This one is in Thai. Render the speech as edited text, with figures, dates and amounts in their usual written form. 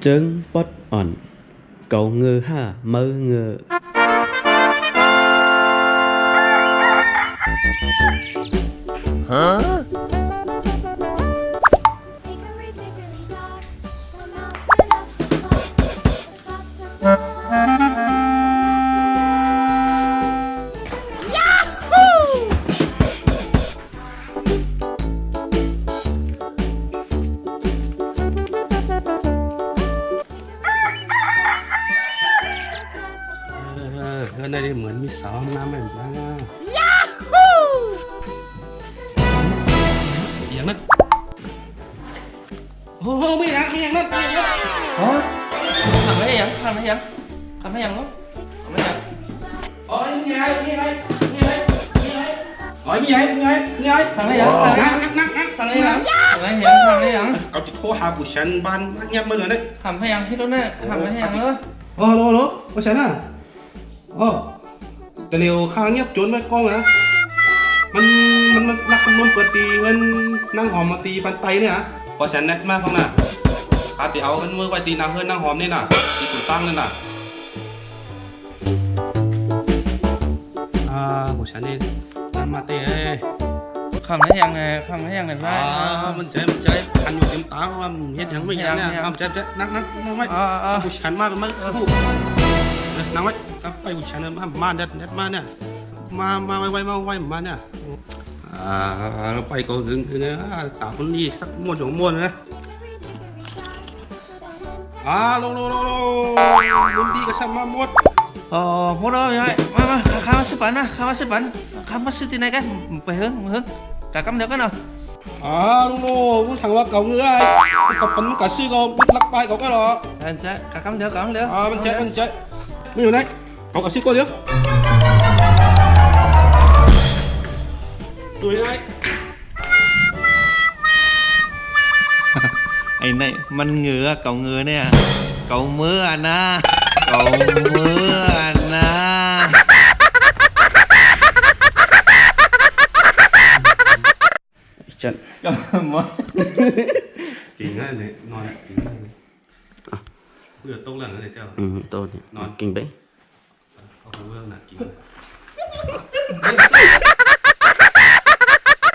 trứng bót ỏn cậu ngơ ha mơ ngơ Hả? Ở đâyเหมือนมีสาวห้องน้ำแบบนั้นอย่างนั้นโอ้โหไม่อย่างนั้น Thằng lấyยังthằng lấyยังthằng lấyยังluôn thằng lấyยัง โอ้ยมีไงโอ้ยมีไง thằng lấyยังthằng lấyยังthằng lấyยัง เขาจะโทรหาผู้ชันบ้านเงียบมือเลย thằng lấyยังที่รถเนี่ยthằng lấyยังnữa โอ้โหผู้ชันอ่ะโอ้แต่เร็วข้างเงียบจนไว้กล้องนะมันรักมันนวลเปิดตีเงินนั่งหอมมาตีปันไตเนี่ยฮะพอฉันแนทมากข้างหน้าอาติเอากันมือไว้ตีนางเพื่อนนั่งหอมนี่น่ะตีตุ่ตั้งนั่นน่ะผู้ชันนี่นั่นมาเต้ thằng lấyยังไงthằng lấyยังไงบ้าง มันใจคันอยู่เต็มตาว่าเฮ็ดยังไม่ยังเนี่ยทำใจนั่งไว้ผู้ชันมากมันผู้นั่งไว้ไปผู้ชันมาเด็ดมาเนี่ยมาไว้มาเนี่ยเราไปก็ถึงเนี่ยตาคนนี้สักม้วนสองม้วนนะลงคนดีก็ช่างมาหมด mua đâu vậy mà khám sức bắn khám bác sĩ tí này cái phải hướng cả cắm được cái nào ลุงถังว่าเก่าเงื้อกับปันกับซื้อก็มิดลักไปเขาก็รอ chơi cả cắm đượcมันเจ๊ไม่อยู่ไหนเขากับซื้อก็เดี๋ยวดูยังไง ไอ้nàyมันngựa cậu ngựa nè cậu mưa anh à cậu mưa anh à จัน cậu mưa กินง่ายเลยนอนกินง่ายเลยเบื่อโต๊ะหลังเลยเจ้า tôi ngon. kinh bấy เอาเรื่องหนักกิน